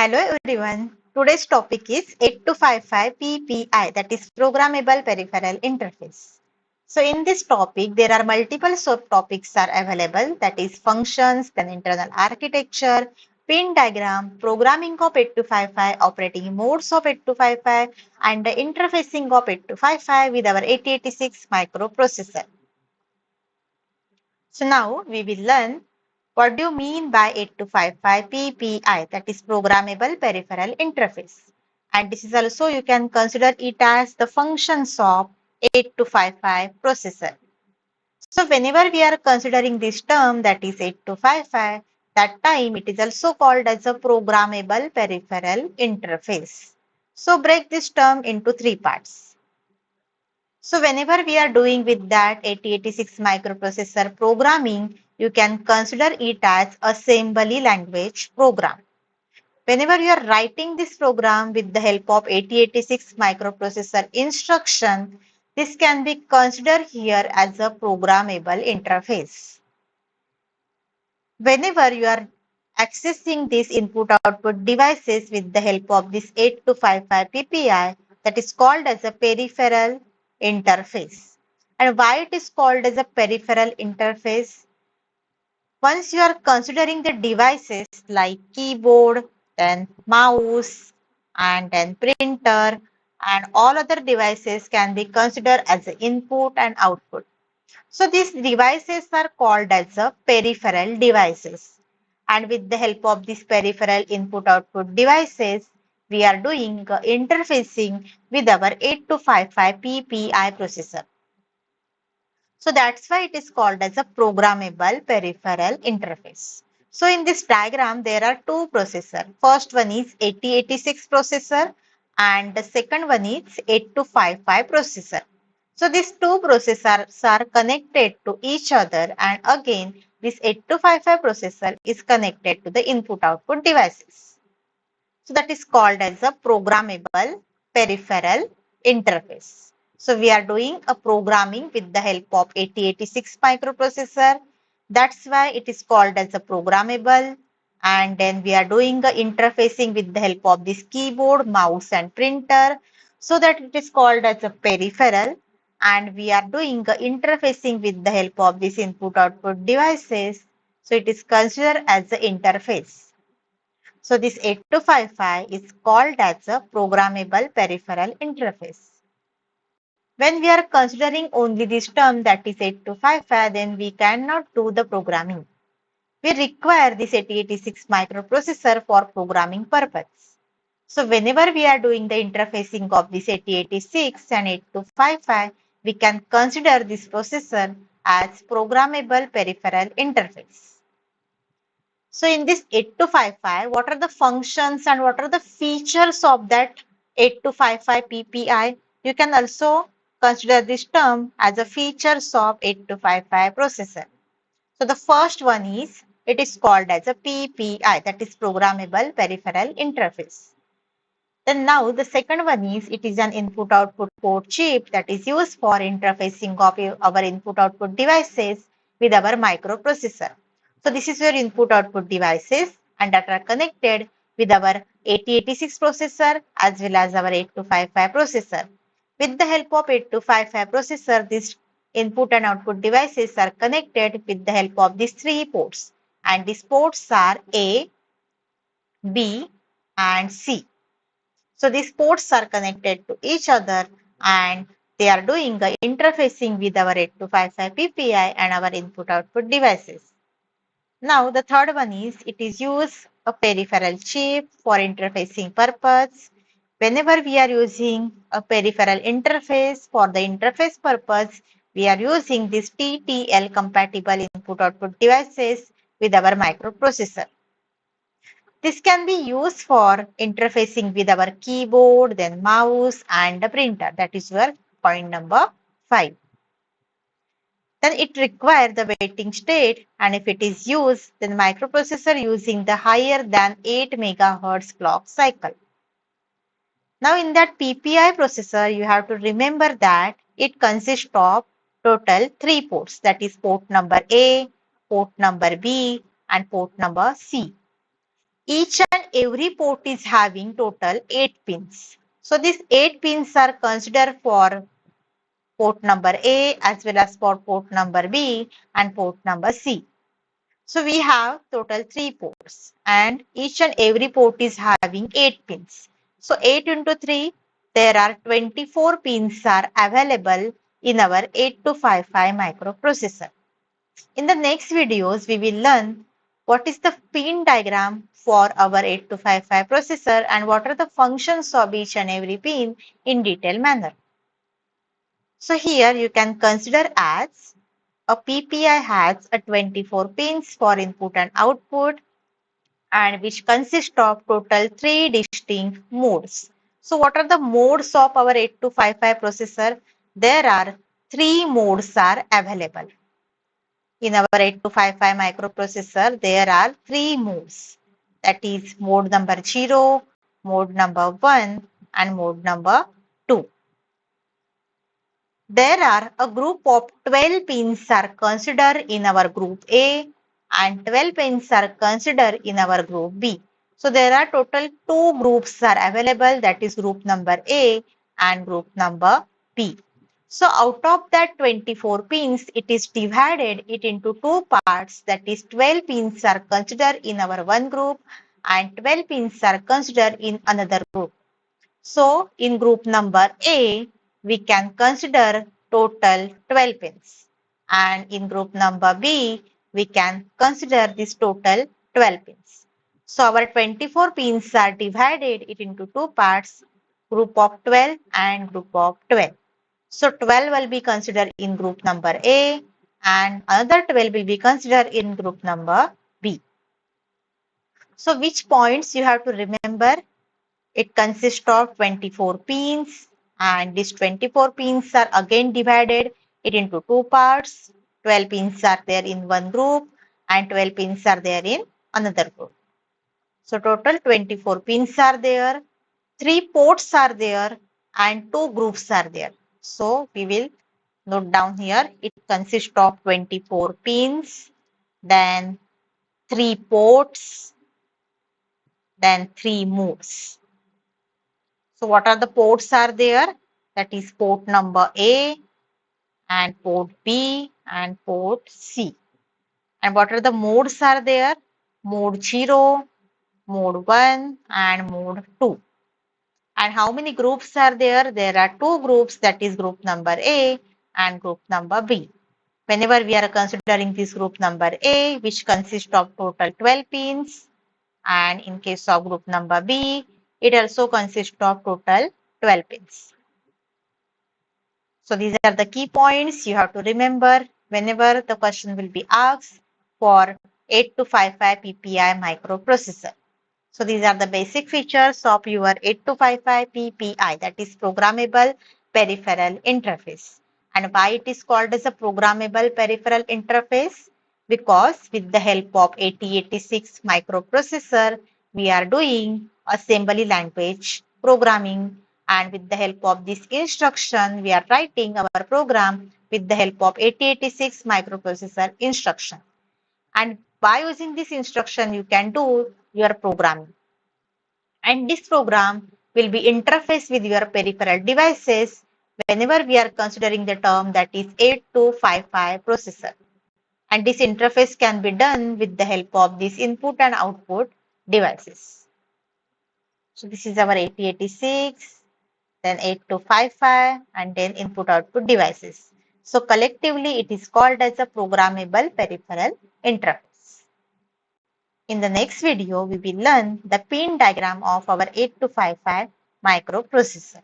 Hello everyone. Today's topic is 8255 PPI, that is Programmable Peripheral Interface. So in this topic, there are multiple subtopics are available, that is functions, then internal architecture, pin diagram, programming of 8255, operating modes of 8255, and the interfacing of 8255 with our 8086 microprocessor. So now we will learn what do you mean by 8255 PPI, that is Programmable Peripheral Interface. And this is also you can consider it as the functions of 8255 processor. So whenever we are considering this term, that is 8255, that time it is also called as a Programmable Peripheral Interface. So break this term into three parts. So whenever we are doing with that 8086 microprocessor programming, you can consider it as assembly language program. Whenever you are writing this program with the help of 8086 microprocessor instruction, this can be considered here as a programmable interface. Whenever you are accessing these input-output devices with the help of this 8255 PPI, that is called as a peripheral interface. And why it is called as a peripheral interface? Once you are considering the devices like keyboard, then mouse, and then printer, and all other devices can be considered as input and output. So these devices are called as a peripheral devices. And with the help of these peripheral input-output devices, we are doing interfacing with our 8255 PPI processor. So that's why it is called as a programmable peripheral interface. So in this diagram, there are two processors. First one is 8086 processor and the second one is 8255 processor. So these two processors are connected to each other, and again this 8255 processor is connected to the input-output devices. So that is called as a programmable peripheral interface. So we are doing a programming with the help of 8086 microprocessor. That's why it is called as a programmable. And then we are doing the interfacing with the help of this keyboard, mouse and printer. So that it is called as a peripheral. And we are doing the interfacing with the help of this input-output devices. So it is considered as an interface. So this 8255 is called as a programmable peripheral interface. When we are considering only this term, that is 8255, then we cannot do the programming. We require this 8086 microprocessor for programming purpose. So whenever we are doing the interfacing of this 8086 and 8255, we can consider this processor as programmable peripheral interface. So in this 8255, what are the functions and what are the features of that 8255 PPI? You can also consider this term as a features of 8255 processor. So the first one is, it is called as a PPI, that is Programmable Peripheral Interface. Then now the second one is, it is an input-output port chip that is used for interfacing of our input-output devices with our microprocessor. So this is your input-output devices and that are connected with our 8086 processor as well as our 8255 processor. With the help of 8255 processor, these input and output devices are connected with the help of these three ports. And these ports are A, B, and C. So these ports are connected to each other and they are doing the interfacing with our 8255 PPI and our input-output devices. Now the third one is, it is used a peripheral chip for interfacing purpose. Whenever we are using a peripheral interface for the interface purpose, we are using this TTL compatible input-output devices with our microprocessor. This can be used for interfacing with our keyboard, then mouse and the printer. That is your point number 5. Then it requires the waiting state, and if it is used, then microprocessor using the higher than 8 MHz clock cycle. Now in that PPI processor, you have to remember that it consists of total 3 ports, that is port number A, port number B and port number C. Each and every port is having total 8 pins. So these 8 pins are considered for port number A as well as for port number B and port number C. So we have total 3 ports and each and every port is having 8 pins. So 8 into 3, there are 24 pins are available in our 8255 microprocessor. In the next videos, we will learn what is the pin diagram for our 8255 processor and what are the functions of each and every pin in detailed manner. So here you can consider as a PPI has a 24 pins for input and output and which consist of total 3 distinct modes. So what are the modes of our 8255 processor? There are 3 modes are available. In our 8255 microprocessor, there are 3 modes. That is mode number 0, mode number 1 and mode number 2. There are a group of 12 pins are considered in our group A and 12 pins are considered in our group B. So there are total 2 groups are available, that is group number A and group number B. So out of that 24 pins, it is divided it into 2 parts, that is 12 pins are considered in our one group and 12 pins are considered in another group. So in group number A, we can consider total 12 pins. And in group number B, we can consider this total 12 pins. So our 24 pins are divided it into 2 parts, group of 12 and group of 12. So 12 will be considered in group number A and another 12 will be considered in group number B. So which points you have to remember? It consists of 24 pins and these 24 pins are again divided it into 2 parts. 12 pins are there in one group and 12 pins are there in another group. So total 24 pins are there, 3 ports are there and 2 groups are there. So we will note down here it consists of 24 pins, then 3 ports, then 3 modes. So what are the ports are there? That is port number A and port B and port C. And what are the modes are there? Mode 0, mode 1 and mode 2. And how many groups are there? There are 2 groups, that is group number A and group number B. Whenever we are considering this group number A, which consists of total 12 pins, and in case of group number B, it also consists of total 12 pins. So these are the key points you have to remember whenever the question will be asked for 8255 PPI microprocessor. So these are the basic features of your 8255 PPI, that is Programmable Peripheral Interface. And why it is called as a Programmable Peripheral Interface? Because with the help of 8086 microprocessor, we are doing assembly language programming, and with the help of this instruction, we are writing our program with the help of 8086 microprocessor instruction. And by using this instruction, you can do your programming. And this program will be interfaced with your peripheral devices whenever we are considering the term that is 8255 processor. And this interface can be done with the help of these input and output devices. So this is our 8086, then 8255, and then input output devices. So collectively it is called as a programmable peripheral interface. In the next video, we will learn the pin diagram of our 8255 microprocessor.